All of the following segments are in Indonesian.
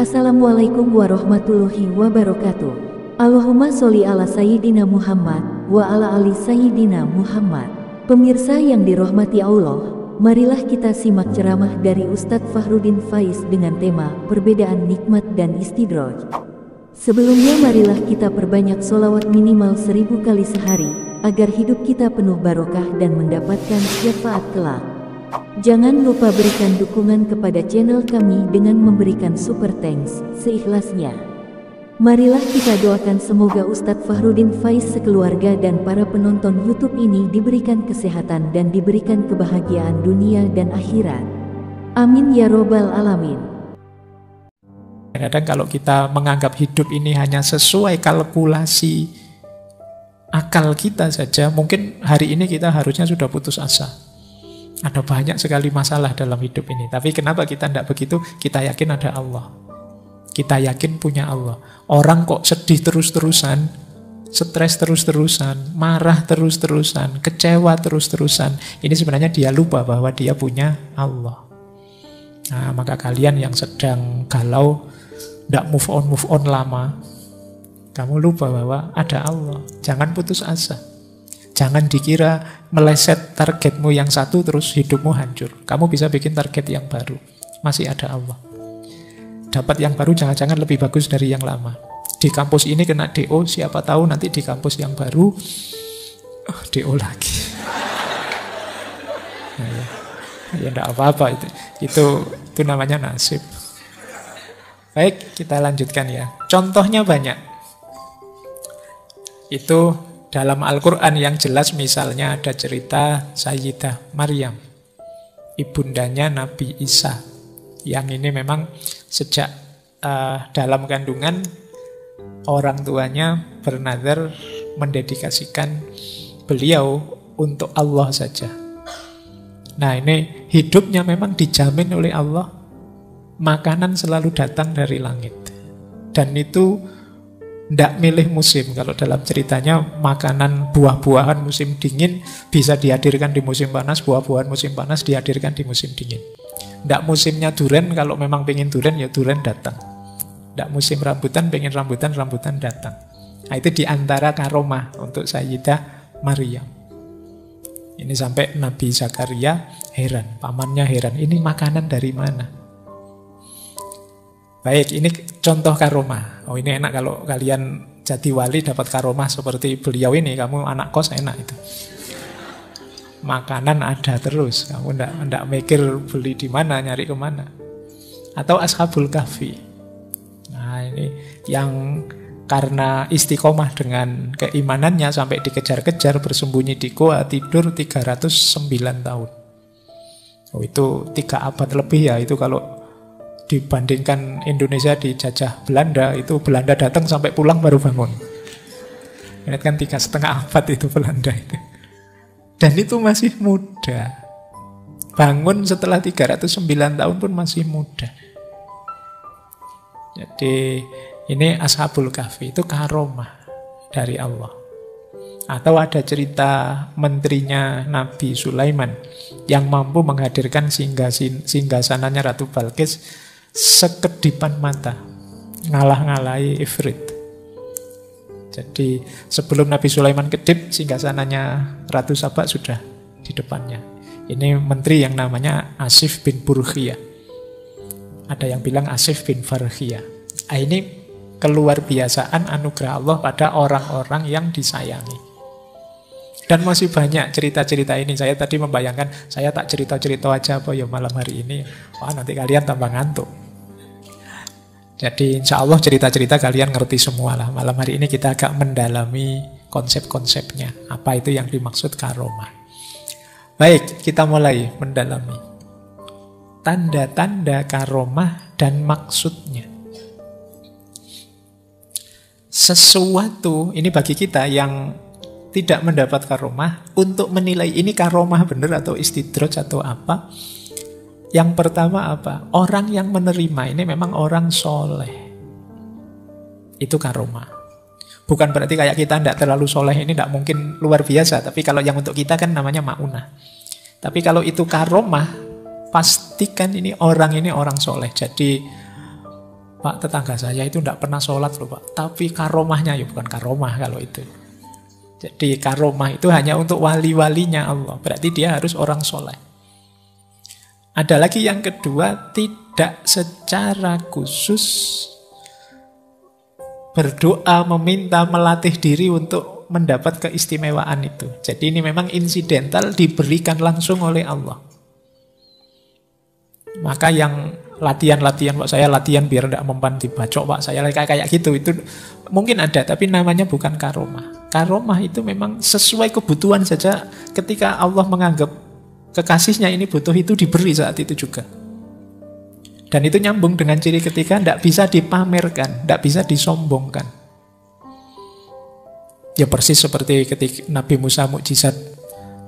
Assalamualaikum warahmatullahi wabarakatuh. Allahumma sholli ala Sayyidina Muhammad wa ala ali Sayyidina Muhammad. Pemirsa yang dirahmati Allah, marilah kita simak ceramah dari Ustadz Fahrudin Faiz dengan tema perbedaan nikmat dan istidraj. Sebelumnya marilah kita perbanyak sholawat minimal 1000 kali sehari, agar hidup kita penuh barokah dan mendapatkan syafaat kelak. Jangan lupa berikan dukungan kepada channel kami dengan memberikan super thanks seikhlasnya. Marilah kita doakan semoga Ustadz Fahrudin Faiz sekeluarga dan para penonton YouTube ini diberikan kesehatan dan diberikan kebahagiaan dunia dan akhirat. Amin ya robbal alamin. Kadang kalau kita menganggap hidup ini hanya sesuai kalkulasi akal kita saja, mungkin hari ini kita harusnya sudah putus asa. Ada banyak sekali masalah dalam hidup ini. Tapi kenapa kita tidak begitu? Kita yakin ada Allah. Kita yakin punya Allah. Orang kok sedih terus-terusan, stres terus-terusan, marah terus-terusan, kecewa terus-terusan. Ini sebenarnya dia lupa bahwa dia punya Allah. Nah, maka kalian yang sedang galau, tidak move on lama, kamu lupa bahwa ada Allah. Jangan putus asa. Jangan dikira meleset targetmu yang satu terus hidupmu hancur. Kamu bisa bikin target yang baru. Masih ada Allah. Dapat yang baru jangan-jangan lebih bagus dari yang lama. Di kampus ini kena DO, siapa tahu nanti di kampus yang baru DO lagi. Ya enggak apa-apa itu. Itu namanya nasib. Baik, kita lanjutkan ya. Contohnya banyak. Itu dalam Al-Quran yang jelas, misalnya ada cerita Sayyidah Maryam, ibundanya Nabi Isa. Yang ini memang sejak dalam kandungan orang tuanya bernazar mendedikasikan beliau untuk Allah saja. Nah, ini hidupnya memang dijamin oleh Allah. Makanan selalu datang dari langit. Dan itu tidak milih musim. Kalau dalam ceritanya makanan buah-buahan musim dingin bisa dihadirkan di musim panas, buah-buahan musim panas dihadirkan di musim dingin. Tidak musimnya durian, kalau memang pengen durian ya durian datang. Tidak musim rambutan, pengen rambutan, rambutan datang. Nah, itu diantara karomah untuk Sayyidah Maryam. Ini sampai Nabi Zakaria heran, pamannya heran, ini makanan dari mana? Baik, ini contoh karomah. Oh, ini enak kalau kalian jadi wali dapat karomah seperti beliau ini. Kamu anak kos enak itu. Makanan ada terus. Kamu enggak mikir beli di mana, nyari kemana. Atau Ashabul Kahfi. Nah, ini yang karena istiqomah dengan keimanannya sampai dikejar-kejar bersembunyi di goa, tidur 309 tahun. Oh, itu 3 abad lebih ya. Itu kalau dibandingkan Indonesia dijajah Belanda, itu Belanda datang sampai pulang baru bangun. Ini kan 3,5 abad itu Belanda itu. Dan itu masih muda. Bangun setelah 309 tahun pun masih muda. Jadi ini Ashabul Kahfi, itu karomah dari Allah. Atau ada cerita menterinya Nabi Sulaiman yang mampu menghadirkan singgasananya Ratu Balkis sekedipan mata, ngalah-ngalahi Ifrit. Jadi sebelum Nabi Sulaiman kedip, singgasananya Ratu Saba sudah di depannya. Ini menteri yang namanya Asif bin Burkhiyah. Ada yang bilang Asif bin Farkhiyah. Ini keluar biasaan anugerah Allah pada orang-orang yang disayangi. Dan masih banyak cerita-cerita ini. Saya tadi membayangkan, saya tak cerita-cerita aja apa ya malam hari ini. Wah, nanti kalian tambah ngantuk. Jadi insya Allah cerita-cerita kalian ngerti semua lah. Malam hari ini kita agak mendalami konsep-konsepnya. Apa itu yang dimaksud karomah. Baik, kita mulai mendalami tanda-tanda karomah dan maksudnya. Sesuatu, ini bagi kita yang tidak mendapat karomah, untuk menilai ini karomah benar atau istidraj atau apa. Yang pertama apa? Orang yang menerima ini memang orang soleh. Itu karomah. Bukan berarti kayak kita tidak terlalu soleh, ini tidak mungkin luar biasa. Tapi kalau yang untuk kita kan namanya ma'unah. Tapi kalau itu karomah, pastikan ini orang soleh. Jadi Pak, tetangga saya itu tidak pernah sholat loh Pak, tapi karomahnya, ya bukan karomah kalau itu. Jadi karomah itu hanya untuk wali-walinya Allah, berarti dia harus orang soleh. Ada lagi yang kedua, tidak secara khusus berdoa, meminta, melatih diri untuk mendapat keistimewaan itu. Jadi ini memang insidental, diberikan langsung oleh Allah. Maka yang latihan-latihan, Pak saya latihan biar tidak mempan dibacok Pak, saya kayak gitu, itu mungkin ada, tapi namanya bukan karomah. Karomah itu memang sesuai kebutuhan saja, ketika Allah menganggap kekasihnya ini butuh, itu diberi saat itu juga. Dan itu nyambung dengan ciri ketiga, tidak bisa dipamerkan, tidak bisa disombongkan. Ya persis seperti ketika Nabi Musa mukjizat,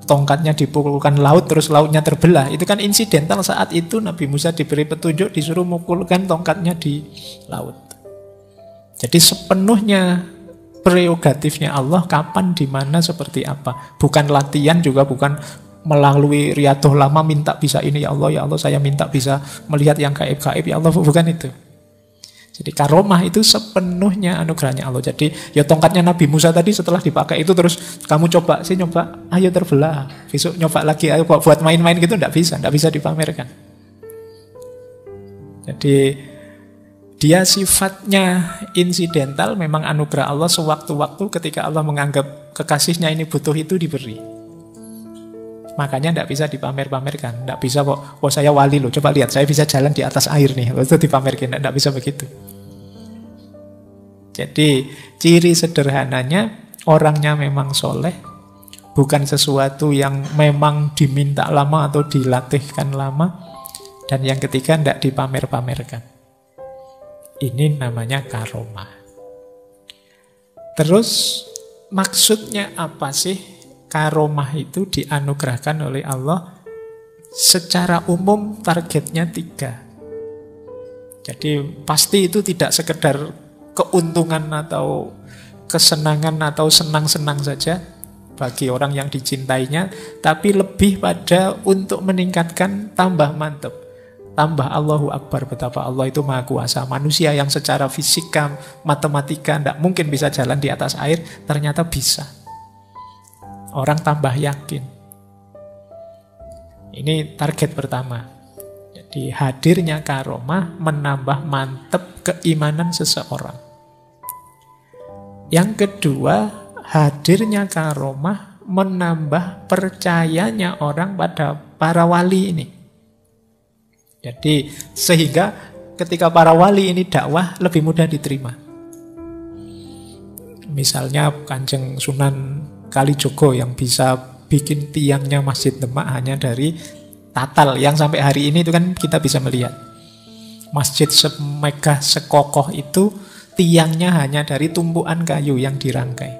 tongkatnya dipukulkan laut, terus lautnya terbelah. Itu kan insidental, saat itu Nabi Musa diberi petunjuk, disuruh mukulkan tongkatnya di laut. Jadi sepenuhnya prerogatifnya Allah, kapan, di mana, seperti apa. Bukan latihan, juga bukan melalui riyadhah lama minta bisa ini, ya Allah saya minta bisa melihat yang gaib-gaib, ya Allah, bukan itu. Jadi karomah itu sepenuhnya anugerahnya Allah. Jadi ya tongkatnya Nabi Musa tadi setelah dipakai itu terus kamu coba, sih nyoba, ayo terbelah, besok nyoba lagi, ayo buat main-main gitu, tidak bisa dipamerkan. Jadi dia sifatnya insidental, memang anugerah Allah, sewaktu-waktu ketika Allah menganggap kekasihnya ini butuh, itu diberi. Makanya tidak bisa dipamer-pamerkan. Tidak bisa kok, oh saya wali loh, coba lihat saya bisa jalan di atas air nih, itu dipamerkan. Tidak bisa begitu. Jadi ciri sederhananya, orangnya memang soleh, bukan sesuatu yang memang diminta lama atau dilatihkan lama. Dan yang ketiga, tidak dipamer-pamerkan. Ini namanya karomah. Terus maksudnya apa sih? Karomah itu dianugerahkan oleh Allah secara umum, targetnya 3. Jadi pasti itu tidak sekedar keuntungan atau kesenangan atau senang-senang saja bagi orang yang dicintainya, tapi lebih pada untuk meningkatkan tambah mantap, tambah Allahu Akbar, betapa Allah itu maha kuasa. Manusia yang secara fisika, matematika tidak mungkin bisa jalan di atas air, ternyata bisa. Orang tambah yakin. Ini target pertama. Jadi hadirnya karomah menambah mantap keimanan seseorang. Yang kedua, hadirnya karomah menambah percayanya orang pada para wali ini. Jadi sehingga ketika para wali ini dakwah lebih mudah diterima. Misalnya Kanjeng Sunan Kalijogo yang bisa bikin tiangnya Masjid Demak hanya dari tatal, yang sampai hari ini itu kan kita bisa melihat masjid semegah sekokoh itu tiangnya hanya dari tumpuan kayu yang dirangkai.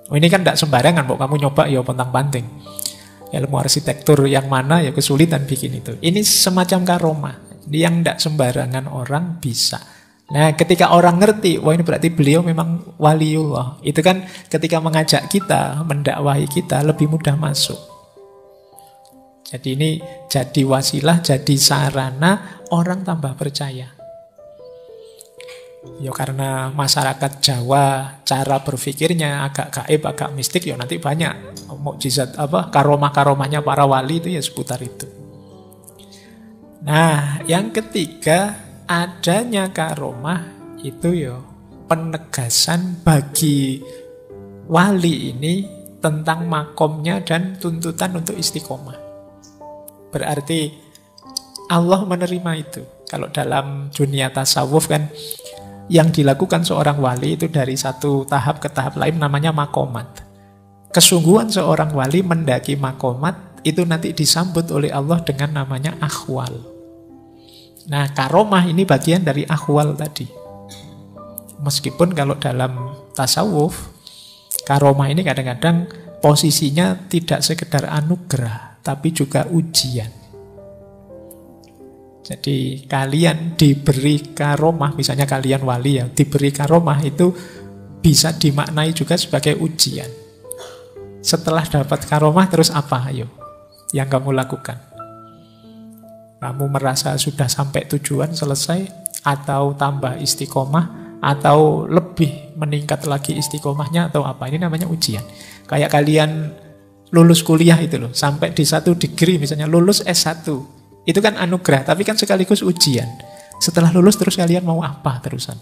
Oh, ini kan tidak sembarangan, kok kamu nyoba ya pontang-panting. Ilmu arsitektur yang mana ya kesulitan bikin itu. Ini semacam karomah, yang tidak sembarangan orang bisa. Nah, ketika orang ngerti, wah ini berarti beliau memang waliullah. Itu kan ketika mengajak kita, mendakwahi kita, lebih mudah masuk. Jadi ini jadi wasilah, jadi sarana, orang tambah percaya. Ya karena masyarakat Jawa cara berpikirnya agak gaib, agak mistik, ya nanti banyak mukjizat karomah-karomahnya para wali itu ya seputar itu. Nah, yang ketiga, adanya karomah itu ya penegasan bagi wali ini tentang makomnya dan tuntutan untuk istiqomah. Berarti Allah menerima itu. Kalau dalam dunia tasawuf kan yang dilakukan seorang wali itu dari satu tahap ke tahap lain namanya makomat. Kesungguhan seorang wali mendaki makomat itu nanti disambut oleh Allah dengan namanya akhwal. Nah, karomah ini bagian dari akhwal tadi. Meskipun kalau dalam tasawuf, karomah ini kadang-kadang posisinya tidak sekedar anugerah, tapi juga ujian. Jadi kalian diberi karomah, misalnya kalian wali ya, diberi karomah itu bisa dimaknai juga sebagai ujian. Setelah dapat karomah terus apa ayo yang kamu lakukan? Kamu merasa sudah sampai tujuan, selesai, atau tambah istiqomah, atau lebih meningkat lagi istiqomahnya, atau apa. Ini namanya ujian. Kayak kalian lulus kuliah itu loh, sampai di 1 degree misalnya, lulus S1. Itu kan anugerah, tapi kan sekaligus ujian. Setelah lulus terus kalian mau apa terusan?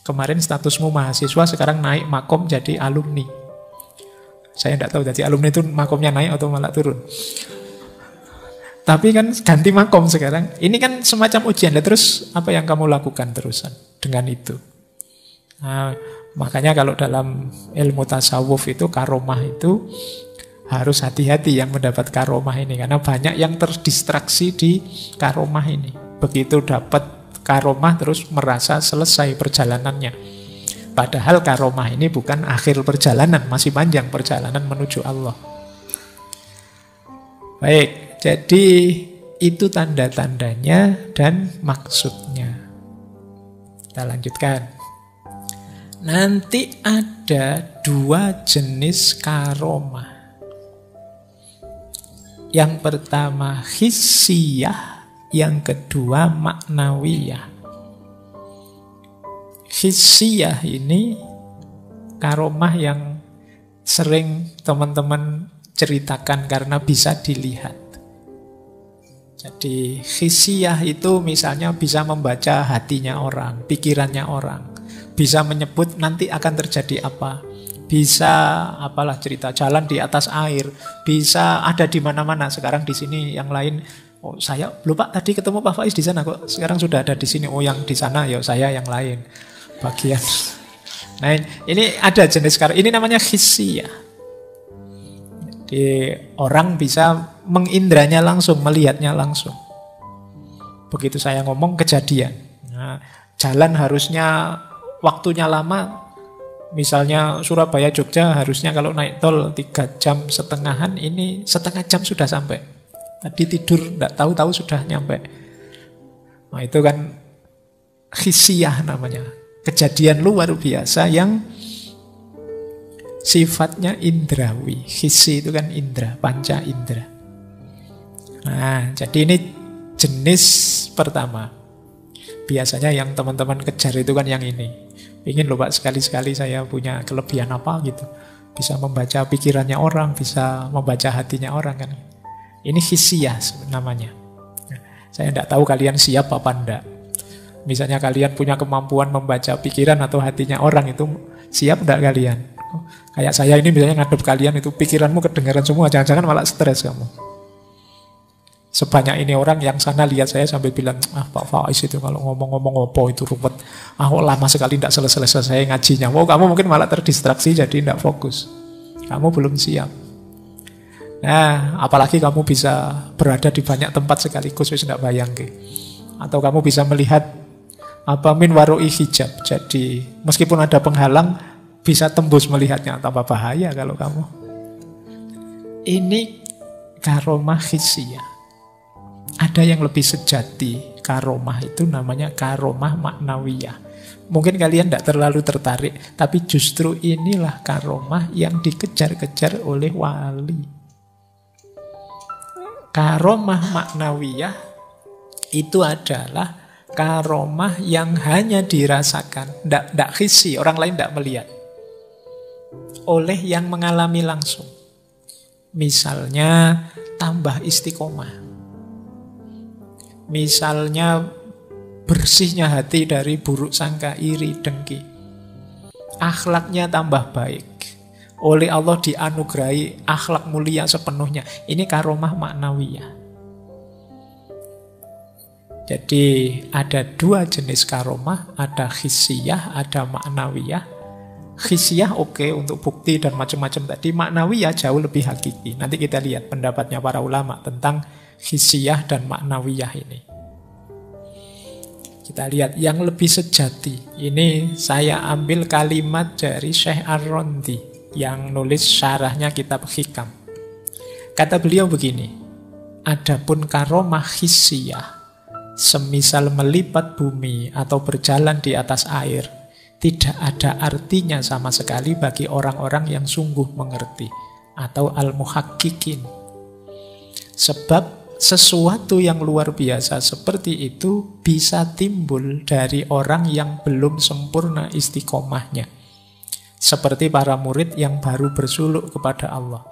Kemarin statusmu mahasiswa, sekarang naik makom jadi alumni. Saya tidak tahu jadi alumni itu makomnya naik atau malah turun. Tapi kan ganti makom sekarang. Ini kan semacam ujian. Dan terus apa yang kamu lakukan terusan dengan itu? Nah, makanya kalau dalam ilmu tasawuf itu karomah itu harus hati-hati yang mendapat karomah ini. Karena banyak yang terdistraksi di karomah ini. Begitu dapat karomah terus merasa selesai perjalanannya. Padahal karomah ini bukan akhir perjalanan. Masih panjang perjalanan menuju Allah. Baik. Jadi itu tanda-tandanya dan maksudnya. Kita lanjutkan. Nanti ada 2 jenis karomah. Yang pertama hissiyah, yang kedua maknawiyah. Hissiyah ini karomah yang sering teman-teman ceritakan karena bisa dilihat. Jadi hissiyah itu misalnya bisa membaca hatinya orang, pikirannya orang. Bisa menyebut nanti akan terjadi apa. Bisa apalah cerita jalan di atas air. Bisa ada di mana-mana. Sekarang di sini yang lain, oh saya lupa tadi ketemu Pak Faiz di sana kok. Sekarang sudah ada di sini. Oh yang di sana ya saya yang lain. Bagian. Nah ini ada jenis karomah. Ini namanya hissiyah. Jadi orang bisa mengindranya langsung, melihatnya langsung. Begitu saya ngomong kejadian. Nah, jalan harusnya waktunya lama. Misalnya Surabaya Jogja harusnya kalau naik tol 3 jam setengahan, ini setengah jam sudah sampai. Tadi tidur tidak tahu-tahu sudah nyampe. Nah itu kan hissiyah namanya. Kejadian luar biasa yang sifatnya indrawi. Hissi itu kan indra, panca indra. Nah, jadi ini jenis pertama. Biasanya yang teman-teman kejar itu kan yang ini. Ingin loh Pak, sekali-sekali saya punya kelebihan apa gitu. Bisa membaca pikirannya orang, bisa membaca hatinya orang kan. Ini hissiyah namanya. Saya tidak tahu kalian siap apa enggak. Misalnya kalian punya kemampuan membaca pikiran atau hatinya orang, itu siap enggak kalian? Kayak saya ini misalnya ngadep kalian itu pikiranmu kedengaran semua, jangan-jangan malah stres kamu. Sebanyak ini orang yang sana lihat saya sambil bilang, Pak Faiz itu kalau ngomong-ngomong apa itu ruwet. Lama sekali tidak selesai-selesai ngajinya. Kamu mungkin malah terdistraksi jadi tidak fokus. Kamu belum siap. Nah, apalagi kamu bisa berada di banyak tempat sekaligus, wis tidak bayang ke. Atau kamu bisa melihat apa min waroi hijab. Jadi meskipun ada penghalang, bisa tembus melihatnya. Tambah bahaya kalau kamu. Ini karomah hissiyah. Ada yang lebih sejati. Karomah itu namanya karomah maknawiyah. Mungkin kalian tidak terlalu tertarik, tapi justru inilah karomah yang dikejar-kejar oleh wali. Karomah maknawiyah itu adalah karomah yang hanya dirasakan, tidak hissi, orang lain tidak melihat, oleh yang mengalami langsung. Misalnya tambah istiqomah. Misalnya bersihnya hati dari buruk sangka, iri, dengki. Akhlaknya tambah baik. Oleh Allah dianugerahi akhlak mulia sepenuhnya. Ini karomah maknawiyah. Jadi ada 2 jenis karomah. Ada hissiyah, ada maknawiyah. Hissiyah oke untuk bukti dan macam-macam tadi. Maknawiyah jauh lebih hakiki. Nanti kita lihat pendapatnya para ulama tentang hissiyah dan maknawiyah ini. Kita lihat yang lebih sejati. Ini saya ambil kalimat dari Syekh Ar-Rondi yang nulis syarahnya kitab Hikam. Kata beliau begini, adapun karomah hissiyah, semisal melipat bumi atau berjalan di atas air, tidak ada artinya sama sekali bagi orang-orang yang sungguh mengerti atau al-muhaqqiqin. Sebab sesuatu yang luar biasa seperti itu bisa timbul dari orang yang belum sempurna istiqomahnya. Seperti para murid yang baru bersuluk kepada Allah.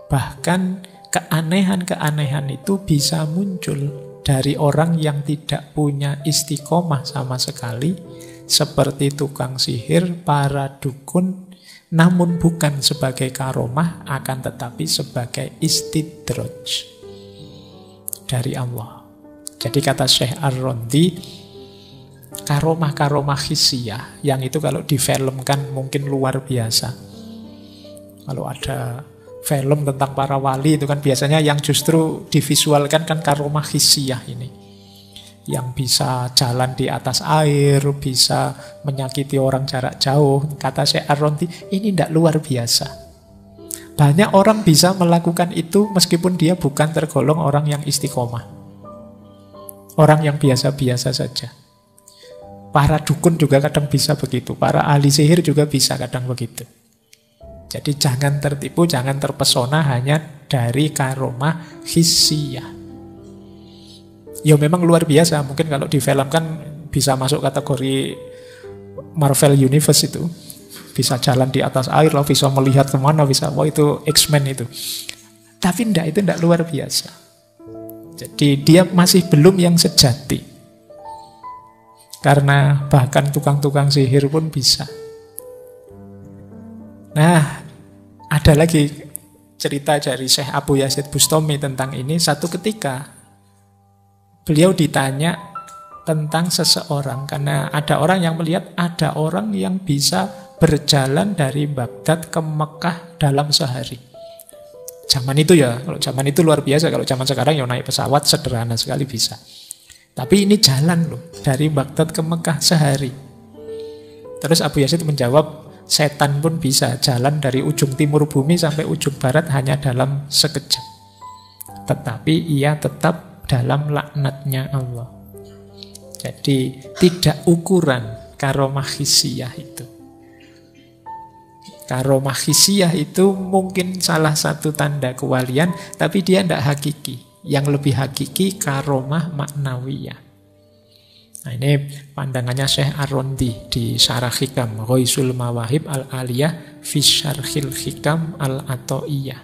Bahkan keanehan-keanehan itu bisa muncul dari orang yang tidak punya istiqomah sama sekali, seperti tukang sihir, para dukun, namun bukan sebagai karomah, akan tetapi sebagai istidraj dari Allah. Jadi kata Syekh Ar-Rondi, karomah-karomah hissiyah, yang itu kalau difilmkan mungkin luar biasa. Kalau ada film tentang para wali itu kan biasanya yang justru divisualkan kan karomah hissiyah ini. Yang bisa jalan di atas air, bisa menyakiti orang jarak jauh. Kata Syekh Ar-Rondi, ini tidak luar biasa. Banyak orang bisa melakukan itu meskipun dia bukan tergolong orang yang istiqomah. Orang yang biasa-biasa saja. Para dukun juga kadang bisa begitu. Para ahli sihir juga bisa kadang begitu. Jadi jangan tertipu, jangan terpesona hanya dari karomah hissiyah. Ya memang luar biasa. Mungkin kalau difilmkan bisa masuk kategori Marvel Universe itu. Bisa jalan di atas air, lah, bisa melihat kemana, bisa, wah itu X-Men itu. Tapi enggak, itu enggak luar biasa. Jadi dia masih belum yang sejati. Karena bahkan tukang-tukang sihir pun bisa. Nah, ada lagi cerita dari Syekh Abu Yazid Bustami tentang ini. Satu ketika beliau ditanya tentang seseorang, karena ada orang yang melihat ada orang yang bisa berjalan dari Baghdad ke Mekah dalam sehari. Zaman itu ya, kalau zaman itu luar biasa. Kalau zaman sekarang ya naik pesawat sederhana sekali bisa. Tapi ini jalan loh, dari Baghdad ke Mekah sehari. Terus Abu Yazid menjawab, setan pun bisa jalan dari ujung timur bumi sampai ujung barat hanya dalam sekejap. Tetapi ia tetap dalam laknatnya Allah. Jadi tidak ukuran karomah hissiyah itu. Karomah hissiyah itu mungkin salah satu tanda kewalian, tapi dia tidak hakiki. Yang lebih hakiki karomah maknawiyah. Nah ini pandangannya Syekh Ar-Rondi di Syarah Hikam, Ghaisul Mawahib Al-Aliyah fi Syarhil Hikam Al-Ato'iyah.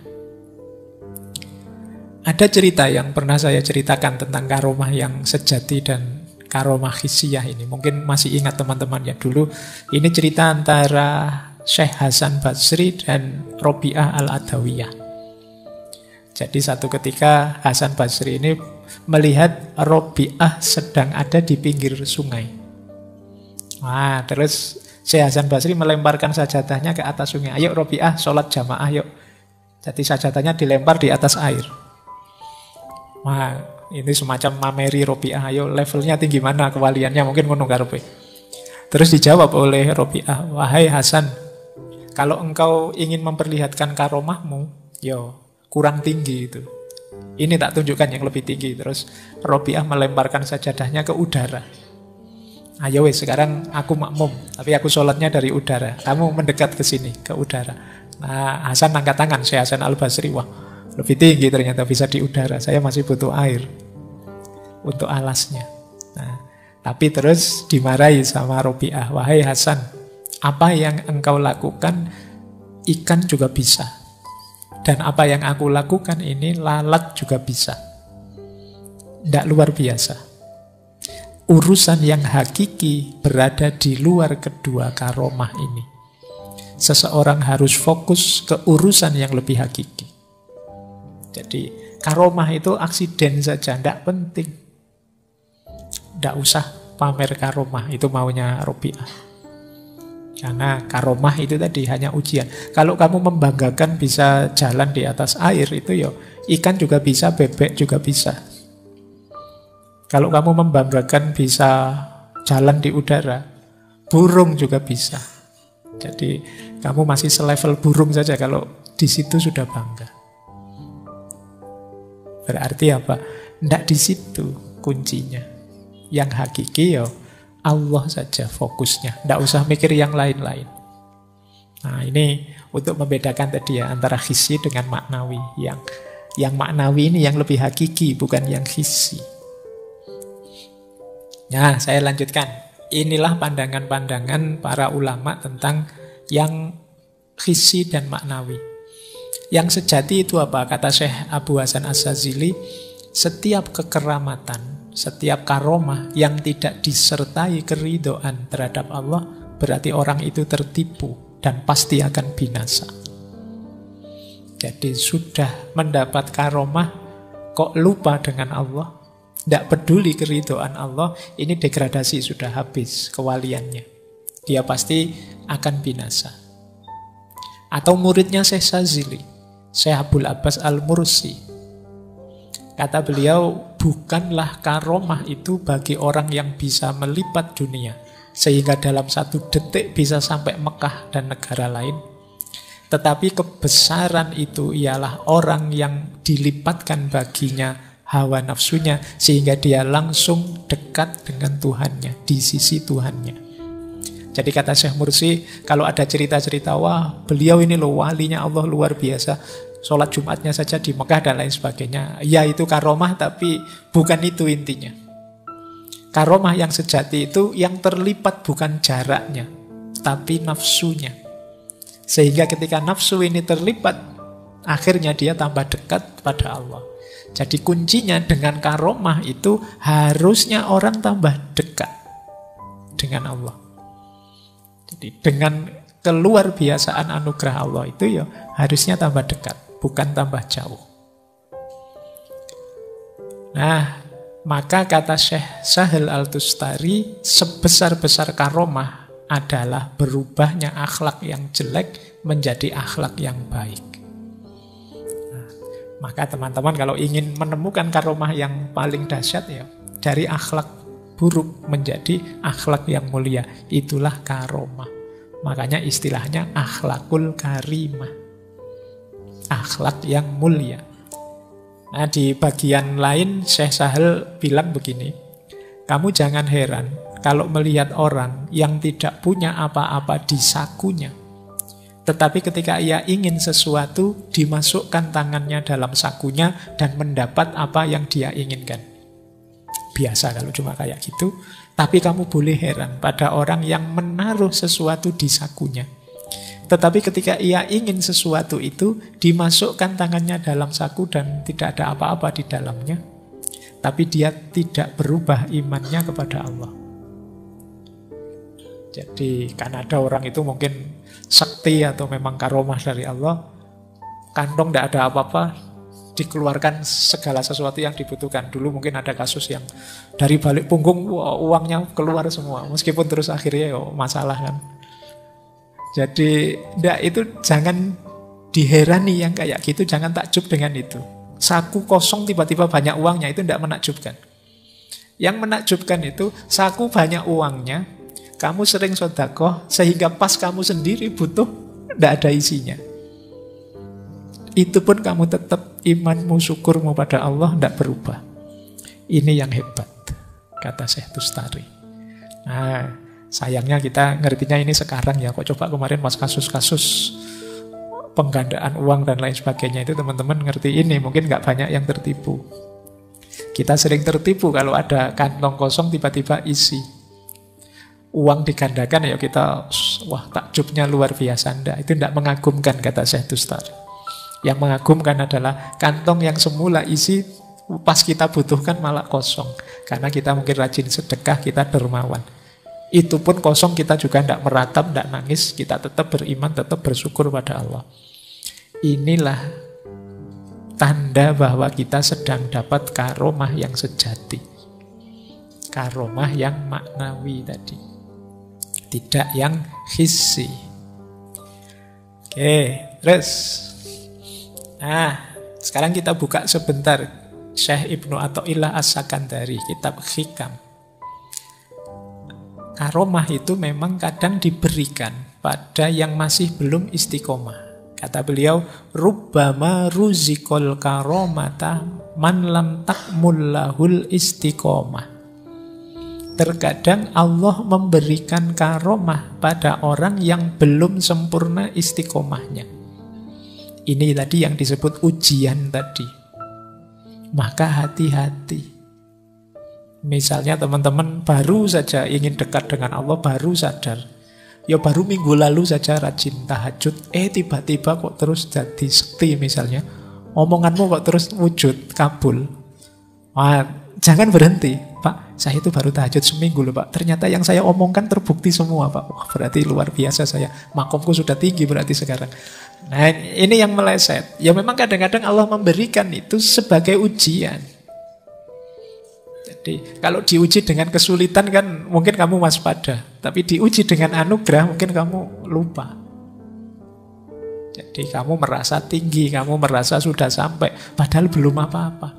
Ada cerita yang pernah saya ceritakan tentang karomah yang sejati dan karomah hissiyah ini. Mungkin masih ingat teman-teman ya dulu. Ini cerita antara Syekh Hasan Basri dan Robi'ah Al-Adawiyah. Jadi satu ketika Hasan Basri ini melihat Robi'ah sedang ada di pinggir sungai. Wah, terus Syekh Hasan Basri melemparkan sajadahnya ke atas sungai. Ayo Robi'ah, sholat jamaah yuk. Jadi sajadahnya dilempar di atas air. Wah, ini semacam mameri Robi'ah. Ayo levelnya tinggi mana kewaliannya, mungkin ngono karepe. Terus dijawab oleh Robi'ah, wahai Hasan, kalau engkau ingin memperlihatkan karomahmu, yo kurang tinggi itu. Ini tak tunjukkan yang lebih tinggi. Terus Robi'ah melemparkan sajadahnya ke udara. Ayo wes, sekarang aku makmum, tapi aku sholatnya dari udara. Kamu mendekat ke sini, ke udara. Nah, Hasan angkat tangan, Syekh Hasan Al-Basri. Wah, lebih tinggi ternyata bisa di udara. Saya masih butuh air untuk alasnya. Nah, tapi terus dimarahi sama Robi'ah. Wahai Hasan, apa yang engkau lakukan, ikan juga bisa. Dan apa yang aku lakukan ini, lalat juga bisa. Tidak luar biasa. Urusan yang hakiki berada di luar kedua karomah ini. Seseorang harus fokus ke urusan yang lebih hakiki. Jadi karomah itu aksiden saja, tidak penting. Tidak usah pamer karomah, itu maunya Robi'ah. Karena karomah itu tadi hanya ujian. Kalau kamu membanggakan bisa jalan di atas air, itu ya ikan juga bisa, bebek juga bisa. Kalau kamu membanggakan bisa jalan di udara, burung juga bisa. Jadi kamu masih selevel burung saja kalau di situ sudah bangga. Berarti apa? Tidak di situ kuncinya. Yang hakiki ya Allah saja fokusnya. Tidak usah mikir yang lain-lain. Nah ini untuk membedakan tadi ya antara hissi dengan maknawi. Yang Yang maknawi ini yang lebih hakiki, bukan yang hissi. Nah, saya lanjutkan. Inilah pandangan-pandangan para ulama tentang yang hissi dan maknawi. Yang sejati itu apa? Kata Syekh Abu Hasan Asyadzili, setiap kekeramatan, setiap karomah yang tidak disertai keridhaan terhadap Allah, berarti orang itu tertipu dan pasti akan binasa. Jadi sudah mendapat karomah, kok lupa dengan Allah, tidak peduli keridhaan Allah, ini degradasi sudah habis kewaliannya. Dia pasti akan binasa. Atau muridnya Syekh Sazili, Syekh Abdul Abbas Al-Mursi. Kata beliau, bukanlah karomah itu bagi orang yang bisa melipat dunia, sehingga dalam 1 detik bisa sampai Mekah dan negara lain. Tetapi kebesaran itu ialah orang yang dilipatkan baginya hawa nafsunya, sehingga dia langsung dekat dengan Tuhannya, di sisi Tuhannya. Jadi kata Syekh Mursi, kalau ada cerita-cerita, wah beliau ini loh walinya Allah luar biasa, sholat Jumatnya saja di Mekah dan lain sebagainya. Ya itu karomah, tapi bukan itu intinya. Karomah yang sejati itu yang terlipat bukan jaraknya, tapi nafsunya. Sehingga ketika nafsu ini terlipat, akhirnya dia tambah dekat pada Allah. Jadi kuncinya dengan karomah itu harusnya orang tambah dekat dengan Allah. Jadi dengan keluar biasaan anugerah Allah itu ya harusnya tambah dekat, bukan tambah jauh. Nah, maka kata Syekh Sahel Al-Tustari, sebesar-besar karomah adalah berubahnya akhlak yang jelek menjadi akhlak yang baik. Nah, maka teman-teman kalau ingin menemukan karomah yang paling dahsyat ya, dari akhlak buruk menjadi akhlak yang mulia, itulah karomah. Makanya istilahnya akhlakul karimah, akhlak yang mulia. Nah, di bagian lain Syekh Sahel bilang begini, kamu jangan heran kalau melihat orang yang tidak punya apa-apa di sakunya, tetapi ketika ia ingin sesuatu, dimasukkan tangannya dalam sakunya dan mendapat apa yang dia inginkan. Biasa kalau cuma kayak gitu. Tapi kamu boleh heran pada orang yang menaruh sesuatu di sakunya, tetapi ketika ia ingin sesuatu itu, dimasukkan tangannya dalam saku dan tidak ada apa-apa di dalamnya, tapi dia tidak berubah imannya kepada Allah. Jadi kan ada orang itu mungkin sakti atau memang karomah dari Allah, kantong tidak ada apa-apa, dikeluarkan segala sesuatu yang dibutuhkan. Dulu mungkin ada kasus yang dari balik punggung uangnya keluar semua, meskipun terus akhirnya masalah kan. Jadi itu jangan diherani yang kayak gitu, jangan takjub dengan itu. Saku kosong tiba-tiba banyak uangnya, itu tidak menakjubkan. Yang menakjubkan itu saku banyak uangnya, kamu sering sedekah sehingga pas kamu sendiri butuh, tidak ada isinya. Itu pun kamu tetap imanmu, syukurmu pada Allah tidak berubah. Ini yang hebat, kata Syekh Tustari. Nah, sayangnya kita ngertinya ini sekarang ya. Kok coba kemarin pas kasus-kasus penggandaan uang dan lain sebagainya itu teman-teman ngerti ini, mungkin nggak banyak yang tertipu. Kita sering tertipu kalau ada kantong kosong tiba-tiba isi. Uang digandakan ya kita, wah takjubnya luar biasa. Enggak, itu tidak mengagumkan, kata Syekh Tustari. Yang mengagumkan adalah kantong yang semula isi, pas kita butuhkan malah kosong. Karena kita mungkin rajin sedekah, kita dermawan. Itu pun kosong, kita juga tidak meratap, tidak nangis, kita tetap beriman, tetap bersyukur pada Allah. Inilah tanda bahwa kita sedang dapat karomah yang sejati, karomah yang maknawi tadi, tidak yang hissi. Oke, terus. Nah, sekarang kita buka sebentar Syekh Ibnu Athaillah As-Sakandari, kitab Hikam. Karomah itu memang kadang diberikan pada yang masih belum istiqomah. Kata beliau, rubbama ruzikol karomata man lam takmullahul istiqomah. Terkadang Allah memberikan karomah pada orang yang belum sempurna istiqomahnya. Ini tadi yang disebut ujian tadi. maka hati-hati. Misalnya teman-teman baru saja ingin dekat dengan Allah, baru sadar. Ya baru minggu lalu saja rajin tahajud, tiba-tiba kok terus jadi sekti misalnya. Omonganmu kok terus wujud, kabul. Wah, jangan berhenti. Pak, saya itu baru tahajud seminggu loh Pak. Ternyata yang saya omongkan terbukti semua Pak. Wah, berarti luar biasa saya. Makomku sudah tinggi berarti sekarang. Nah, ini yang meleset. Ya memang kadang-kadang Allah memberikan itu sebagai ujian. Jadi kalau diuji dengan kesulitan kan mungkin kamu waspada. Tapi diuji dengan anugerah mungkin kamu lupa. Jadi kamu merasa tinggi, kamu merasa sudah sampai. Padahal belum apa-apa.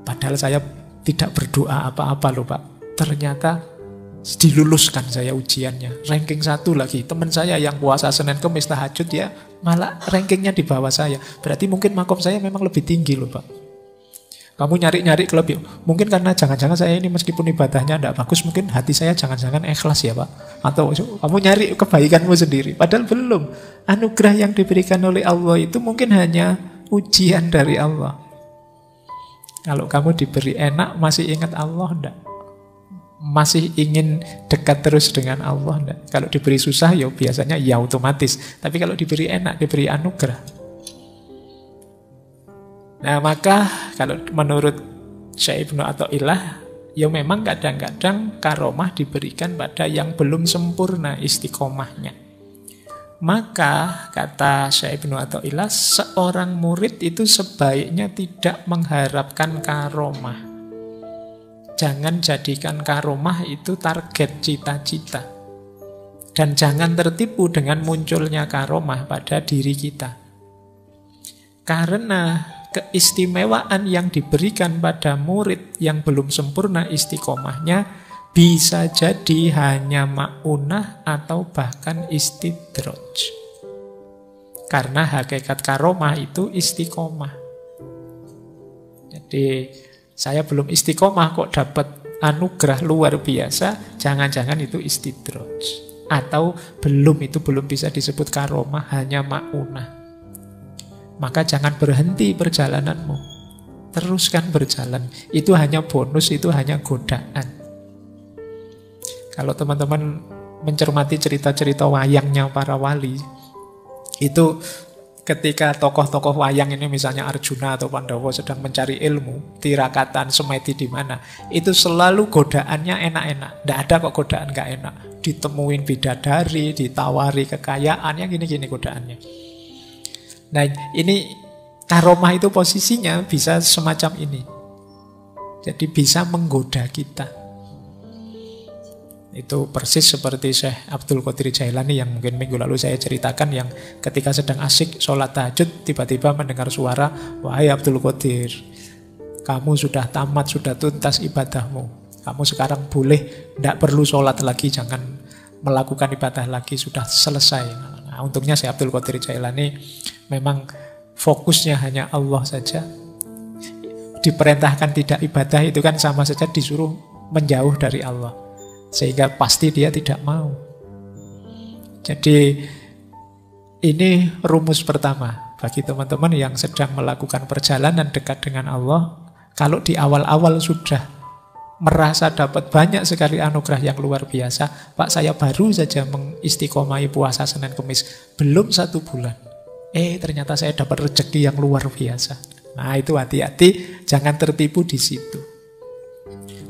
Padahal saya tidak berdoa apa-apa loh Pak. Ternyata diluluskan saya ujiannya. Ranking 1 lagi. Teman saya yang puasa Senin Kemis tahajud ya malah rankingnya di bawah saya. Berarti mungkin makom saya memang lebih tinggi loh Pak. Kamu nyari-nyari kelebihan. Mungkin karena jangan-jangan saya ini meskipun ibadahnya tidak bagus, mungkin hati saya jangan-jangan ikhlas ya Pak. Atau kamu nyari kebaikanmu sendiri. Padahal belum. Anugerah yang diberikan oleh Allah itu mungkin hanya ujian dari Allah. Kalau kamu diberi enak, masih ingat Allah enggak? Masih ingin dekat terus dengan Allah enggak? Kalau diberi susah, ya biasanya ya otomatis. Tapi kalau diberi enak, diberi anugerah. Nah maka kalau menurut Syekh Ibnu Athaillah, ya memang kadang-kadang karomah diberikan pada yang belum sempurna istiqomahnya. Maka kata Syekh Ibnu Athaillah, seorang murid itu sebaiknya tidak mengharapkan karomah. Jangan jadikan karomah itu target cita-cita. Dan jangan tertipu dengan munculnya karomah pada diri kita. Karena keistimewaan yang diberikan pada murid yang belum sempurna istiqomahnya bisa jadi hanya ma'unah atau bahkan istidroj. Karena hakikat karomah itu istiqomah. Jadi saya belum istiqomah kok dapat anugerah luar biasa, jangan-jangan itu istidroj. Atau belum bisa disebut karomah, hanya ma'unah. Maka jangan berhenti perjalananmu. Teruskan berjalan. Itu hanya bonus, itu hanya godaan. Kalau teman-teman mencermati cerita-cerita wayangnya para wali, itu ketika tokoh-tokoh wayang ini misalnya Arjuna atau Pandawa sedang mencari ilmu, tirakatan, semedi di mana, itu selalu godaannya enak-enak. Tidak ada kok godaan gak enak. Ditemuin bidadari, ditawari kekayaan, yang gini-gini godaannya. Nah ini karomah itu posisinya bisa semacam ini. Jadi bisa menggoda kita. Itu persis seperti Syekh Abdul Qadir Jailani yang mungkin minggu lalu saya ceritakan, yang ketika sedang asik sholat tahajud tiba-tiba mendengar suara, "Wahai Abdul Qadir, kamu sudah tamat, sudah tuntas ibadahmu. Kamu sekarang boleh, tidak perlu sholat lagi, jangan melakukan ibadah lagi, sudah selesai." Nah, untungnya Syekh Abdul Qadir Jailani memang fokusnya hanya Allah saja. Diperintahkan tidak ibadah itu kan sama saja disuruh menjauh dari Allah. Sehingga pasti dia tidak mau. Jadi ini rumus pertama bagi teman-teman yang sedang melakukan perjalanan dekat dengan Allah. Kalau di awal-awal sudah merasa dapat banyak sekali anugerah yang luar biasa, Pak saya baru saja mengistiqomahi puasa Senin Kemis, belum 1 bulan. Ternyata saya dapat rezeki yang luar biasa. Nah itu hati-hati, jangan tertipu di situ.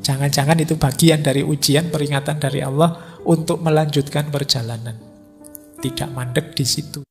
Jangan-jangan itu bagian dari ujian peringatan dari Allah untuk melanjutkan perjalanan. Tidak mandek di situ.